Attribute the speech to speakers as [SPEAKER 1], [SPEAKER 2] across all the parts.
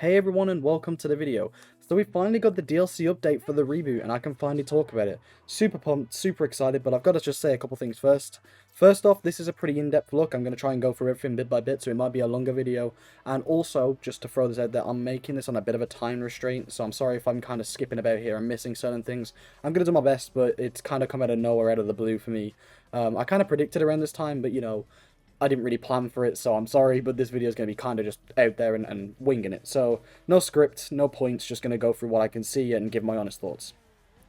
[SPEAKER 1] Hey everyone and welcome to the video. So we finally got the DLC update for the reboot and I can finally talk about it. Super pumped, super excited, but I've got to just say a couple things first. First off, this is a pretty in-depth look. I'm going to try and go through everything bit by bit, so it might be a longer video. And also, just to throw this out there, I'm making this on a bit of a time restraint, so I'm sorry if I'm kind of skipping about here and missing certain things. I'm going to do my best, but it's kind of come out of nowhere, out of the blue for me. I kind of predicted around this time, but you know, I didn't really plan for it, so I'm sorry, but this video is going to be kind of just out there and winging it. So, no script, no points, just going to go through what I can see and give my honest thoughts.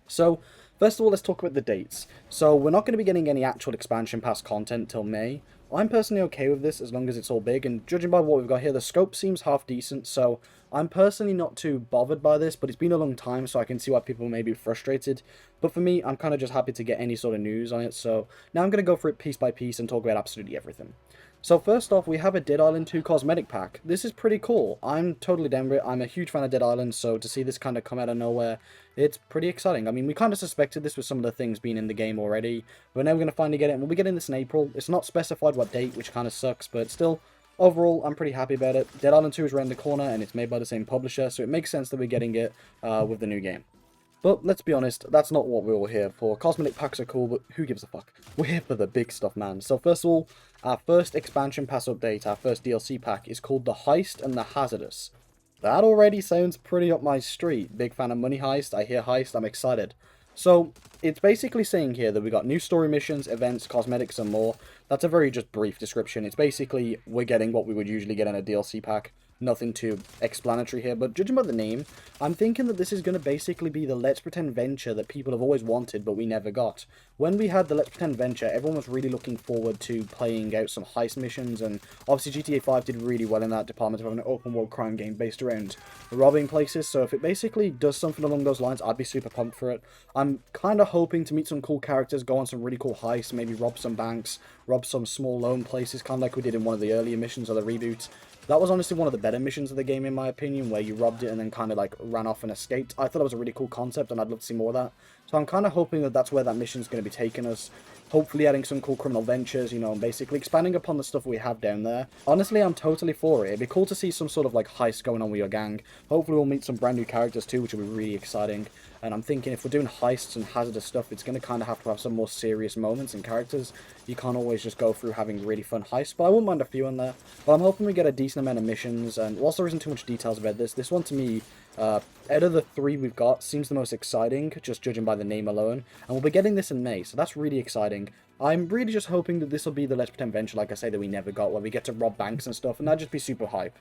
[SPEAKER 1] So, first of all, let's talk about the dates. So, we're not going to be getting any actual expansion pass content till May. I'm personally okay with this as long as it's all big, and judging by what we've got here, the scope seems half decent, so I'm personally not too bothered by this, but it's been a long time, so I can see why people may be frustrated. But for me, I'm kind of just happy to get any sort of news on it, so now I'm going to go through it piece by piece and talk about absolutely everything. So first off, we have a Dead Island 2 cosmetic pack. This is pretty cool. I'm totally down with it. I'm a huge fan of Dead Island, so to see this kind of come out of nowhere, it's pretty exciting. I mean, we kind of suspected this with some of the things being in the game already, but now we're going to finally get it, and we'll be getting this in April. It's not specified what date, which kind of sucks, but still, overall, I'm pretty happy about it. Dead Island 2 is around the corner, and it's made by the same publisher, so it makes sense that we're getting it with the new game. But let's be honest, that's not what we're all here for. Cosmetic packs are cool, but who gives a fuck? We're here for the big stuff, man. So first of all, our first expansion pass update, our first DLC pack, is called the Heist and the Hazardous. That already sounds pretty up my street. Big fan of Money Heist. I hear Heist, I'm excited. So, it's basically saying here that we got new story missions, events, cosmetics, and more. That's a very just brief description. It's basically, we're getting what we would usually get in a DLC pack. Nothing too explanatory here, but judging by the name, I'm thinking that this is going to basically be the Let's Pretend Venture that people have always wanted, but we never got. When we had the Let's Pretend Venture, everyone was really looking forward to playing out some heist missions, and obviously GTA 5 did really well in that department of having an open world crime game based around robbing places, so if it basically does something along those lines, I'd be super pumped for it. I'm kind of hoping to meet some cool characters, go on some really cool heists, maybe rob some banks, rob some small lone places, kind of like we did in one of the earlier missions of the reboot. That was honestly one of the better missions of the game, in my opinion, where you robbed it and then kind of like ran off and escaped. I thought it was a really cool concept, and I'd love to see more of that. So I'm kind of hoping that that's where that mission's going to be taking us. Hopefully adding some cool criminal ventures, you know, and basically expanding upon the stuff we have down there. Honestly, I'm totally for it. It'd be cool to see some sort of like heist going on with your gang. Hopefully we'll meet some brand new characters too, which will be really exciting. And I'm thinking if we're doing heists and hazardous stuff, it's going to kind of have to have some more serious moments and characters. You can't always just go through having really fun heists, but I wouldn't mind a few in there. But I'm hoping we get a decent amount of missions, and whilst there isn't too much details about this one to me, out of the three we've got, seems the most exciting, just judging by the name alone. And we'll be getting this in May, so that's really exciting. I'm really just hoping that this will be the Let's Pretend Venture, like I say, that we never got, where we get to rob banks and stuff, and that'd just be super hype.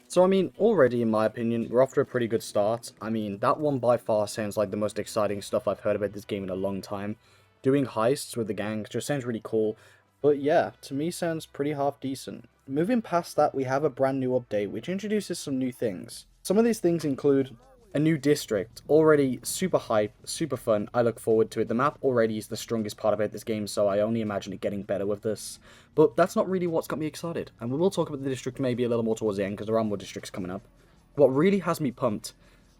[SPEAKER 1] So, I mean, already, in my opinion, we're off to a pretty good start. I mean, that one by far sounds like the most exciting stuff I've heard about this game in a long time. Doing heists with the gang just sounds really cool. But yeah, to me sounds pretty half decent. Moving past that, we have a brand new update, which introduces some new things. Some of these things include a new district, already super hype, super fun, I look forward to it. The map already is the strongest part about this game, so I only imagine it getting better with this. But that's not really what's got me excited, and we will talk about the district maybe a little more towards the end, because there are more districts coming up. What really has me pumped,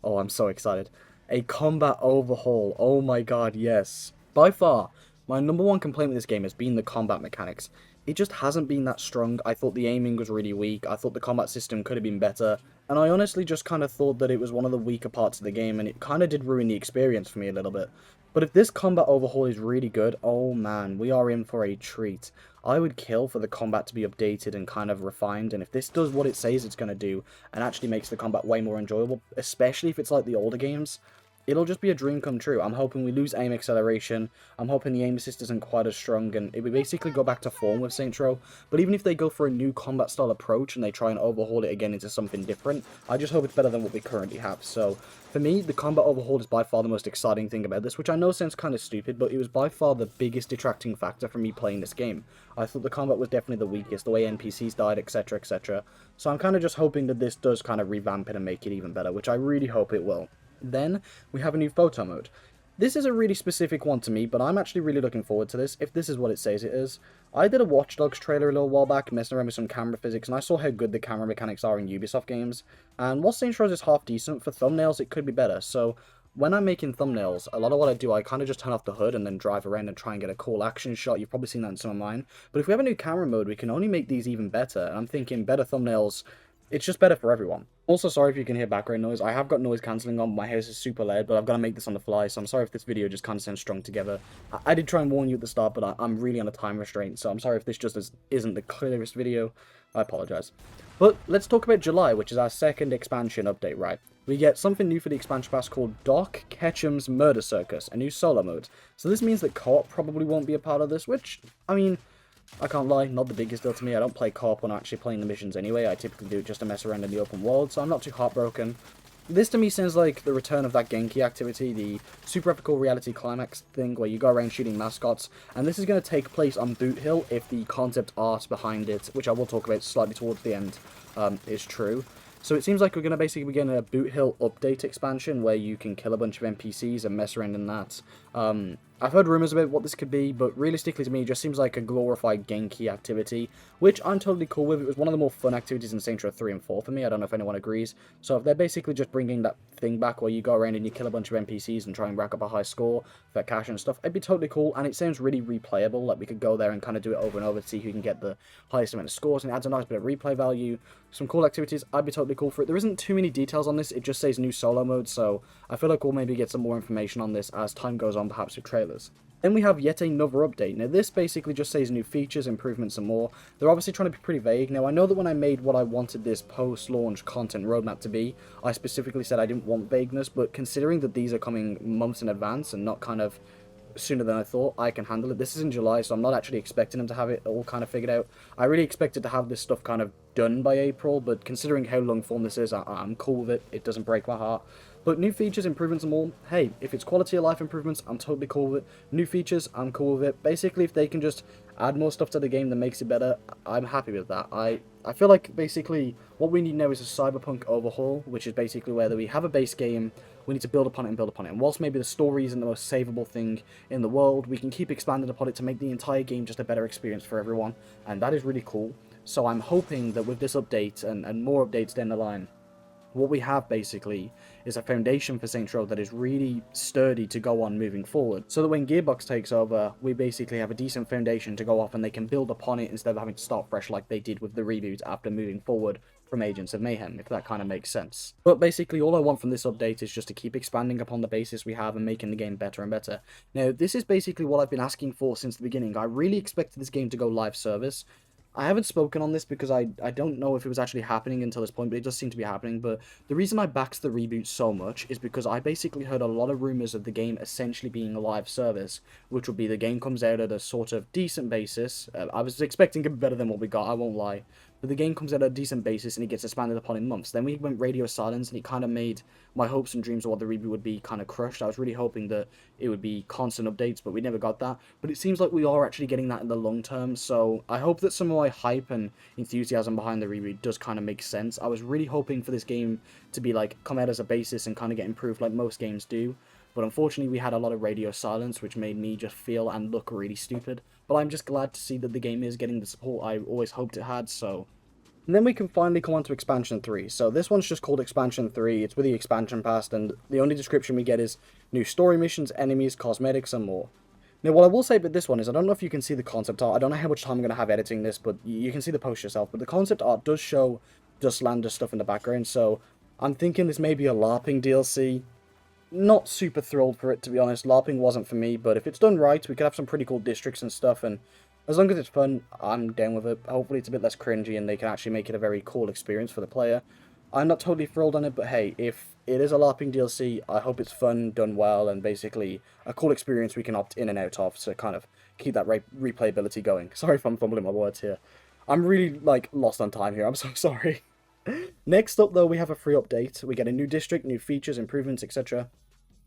[SPEAKER 1] oh I'm so excited, a combat overhaul, oh my god, yes. By far, my number one complaint with this game has been the combat mechanics. It just hasn't been that strong. I thought the aiming was really weak, I thought the combat system could have been better, and I honestly just kind of thought that it was one of the weaker parts of the game, and it kind of did ruin the experience for me a little bit. But if this combat overhaul is really good, oh man, we are in for a treat. I would kill for the combat to be updated and kind of refined, and if this does what it says it's going to do, and actually makes the combat way more enjoyable, especially if it's like the older games, it'll just be a dream come true. I'm hoping we lose aim acceleration. I'm hoping the aim assist isn't quite as strong, and it will basically go back to form with Saints Row. But even if they go for a new combat style approach and they try and overhaul it again into something different, I just hope it's better than what we currently have. So, for me, the combat overhaul is by far the most exciting thing about this, which I know sounds kind of stupid, but it was by far the biggest detracting factor for me playing this game. I thought the combat was definitely the weakest, the way NPCs died, etc, etc. So I'm kind of just hoping that this does kind of revamp it and make it even better, which I really hope it will. Then, we have a new photo mode. This is a really specific one to me, but I'm actually really looking forward to this, if this is what it says it is. I did a Watch Dogs trailer a little while back, messing around with some camera physics, and I saw how good the camera mechanics are in Ubisoft games. And while Saints Row is half decent, for thumbnails it could be better, so when I'm making thumbnails, a lot of what I do, I kind of just turn off the hood and then drive around and try and get a cool action shot. You've probably seen that in some of mine. But if we have a new camera mode, we can only make these even better, and I'm thinking better thumbnails it's just better for everyone. Also, sorry if you can hear background noise. I have got noise cancelling on. My house is super loud, but I've got to make this on the fly, so I'm sorry if this video just kind of sounds strung together. I did try and warn you at the start, but I'm really on a time restraint, so I'm sorry if this just isn't the clearest video. I apologize. But let's talk about July, which is our second expansion update, right? We get something new for the expansion pass called Doc Ketchum's Murder Circus, a new solo mode. So this means that co-op probably won't be a part of this, which, I mean, I can't lie, not the biggest deal to me. I don't play co-op when I'm actually playing the missions anyway. I typically do it just to mess around in the open world, so I'm not too heartbroken. This to me sounds like the return of that Genki activity, the Super Epical Reality Climax thing where you go around shooting mascots, and this is going to take place on Boot Hill if the concept art behind it, which I will talk about slightly towards the end, is true. So it seems like we're going to basically begin a Boot Hill update expansion where you can kill a bunch of NPCs and mess around in that. I've heard rumours about what this could be, but realistically to me, it just seems like a glorified Genki activity, which I'm totally cool with. It was one of the more fun activities in Saints Row 3 and 4 for me. I don't know if anyone agrees. So if they're basically just bringing that thing back where you go around and you kill a bunch of NPCs and try and rack up a high score for cash and stuff, it'd be totally cool, and it sounds really replayable. Like, we could go there and kind of do it over and over to see who can get the highest amount of scores, and it adds a nice bit of replay value. Some cool activities, I'd be totally cool for it. There isn't too many details on this, it just says new solo mode, so I feel like we'll maybe get some more information on this as time goes on, perhaps with trailers. Then we have yet another update. Now this basically just says new features, improvements and more. They're obviously trying to be pretty vague. Now I know that when I made what I wanted this post-launch content roadmap to be, I specifically said I didn't want vagueness, but considering that these are coming months in advance and not kind of sooner than I thought, I can handle it. This is in July, so I'm not actually expecting them to have it all kind of figured out. I really expected to have this stuff kind of done by April, but considering how long form this is, I'm cool with it. It doesn't break my heart. But new features, improvements and more, hey, if it's quality of life improvements, I'm totally cool with it. New features, I'm cool with it. Basically, if they can just add more stuff to the game that makes it better, I'm happy with that. I feel like basically what we need now is a Cyberpunk overhaul, which is basically where we have a base game, we need to build upon it and build upon it. And whilst maybe the story isn't the most savable thing in the world, we can keep expanding upon it to make the entire game just a better experience for everyone, and that is really cool. So I'm hoping that with this update and more updates down the line, what we have basically is a foundation for Saints Row that is really sturdy to go on moving forward, so that when Gearbox takes over, we basically have a decent foundation to go off and they can build upon it instead of having to start fresh like they did with the reboot after moving forward from Agents of Mayhem, if that kind of makes sense. But basically all I want from this update is just to keep expanding upon the basis we have and making the game better and better. Now this is basically what I've been asking for since the beginning. I really expected this game to go live service. I haven't spoken on this because I don't know if it was actually happening until this point, but it does seem to be happening. But the reason I backed the reboot so much is because I basically heard a lot of rumors of the game essentially being a live service, which would be the game comes out at a sort of decent basis. I was expecting it better than what we got, I won't lie. But the game comes out at a decent basis and it gets expanded upon in months. Then we went radio silence and it kind of made my hopes and dreams of what the reboot would be kind of crushed. I was really hoping that it would be constant updates, but we never got that. But it seems like we are actually getting that in the long term, so I hope that some of my hype and enthusiasm behind the reboot does kind of make sense. I was really hoping for this game to be like, come out as a basis and kind of get improved like most games do. But unfortunately we had a lot of radio silence, which made me just feel and look really stupid. But I'm just glad to see that the game is getting the support I always hoped it had, so... And then we can finally come on to Expansion 3. So this one's just called Expansion 3, it's with the expansion pass, and the only description we get is new story missions, enemies, cosmetics, and more. Now what I will say about this one is, I don't know if you can see the concept art, I don't know how much time I'm going to have editing this, but you can see the post yourself, but the concept art does show Dustlander stuff in the background, so I'm thinking this may be a LARPing DLC. Not super thrilled for it, to be honest. LARPing wasn't for me, but if it's done right, we could have some pretty cool districts and stuff, and as long as it's fun, I'm down with it. Hopefully it's a bit less cringy and they can actually make it a very cool experience for the player. I'm not totally thrilled on it, but hey, if it is a LARPing DLC, I hope it's fun, done well, and basically a cool experience we can opt in and out of to kind of keep that replayability going. Sorry if I'm fumbling my words here. I'm really, like, lost on time here. I'm so sorry. Next up, though, we have a free update. We get a new district, new features, improvements, etc.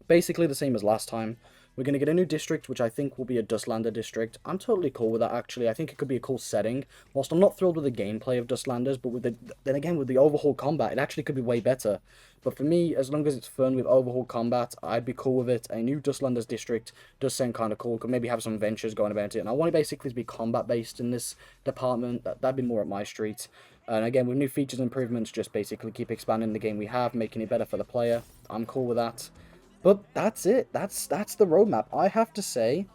[SPEAKER 1] Basically the same as last time. We're going to get a new district, which I think will be a Dustlander district. I'm totally cool with that, actually. I think it could be a cool setting. Whilst I'm not thrilled with the gameplay of Dustlanders, but with then again, with the overhaul combat, it actually could be way better. But for me, as long as it's fun with overhaul combat, I'd be cool with it. A new Dustlanders district does sound kind of cool. Could maybe have some ventures going about it. And I want it basically to be combat-based in this department. That'd be more up my street. And again, with new features and improvements, just basically keep expanding the game we have, making it better for the player. I'm cool with that. But that's it. That's the roadmap. I have to say,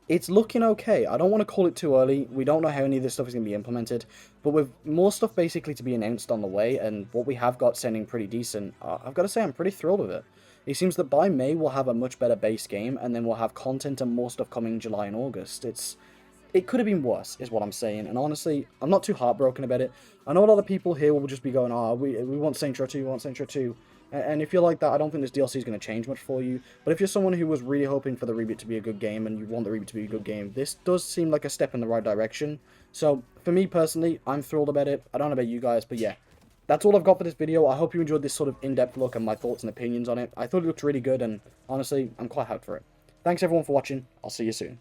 [SPEAKER 1] It's looking okay. I don't want to call it too early. We don't know how any of this stuff is going to be implemented, but with more stuff basically to be announced on the way, and what we have got sounding pretty decent, I've got to say I'm pretty thrilled with it. It seems that by May we'll have a much better base game, and then we'll have content and more stuff coming in July and August. It could have been worse, is what I'm saying, and honestly, I'm not too heartbroken about it. I know a lot of people here will just be going, we want Saints Row 2, we want Saints Row 2, and if you're like that, I don't think this DLC is going to change much for you. But if you're someone who was really hoping for the reboot to be a good game, and you want the reboot to be a good game, this does seem like a step in the right direction. So, for me personally, I'm thrilled about it. I don't know about you guys, but yeah. That's all I've got for this video. I hope you enjoyed this sort of in-depth look and my thoughts and opinions on it. I thought it looked really good, and honestly, I'm quite hyped for it. Thanks everyone for watching. I'll see you soon.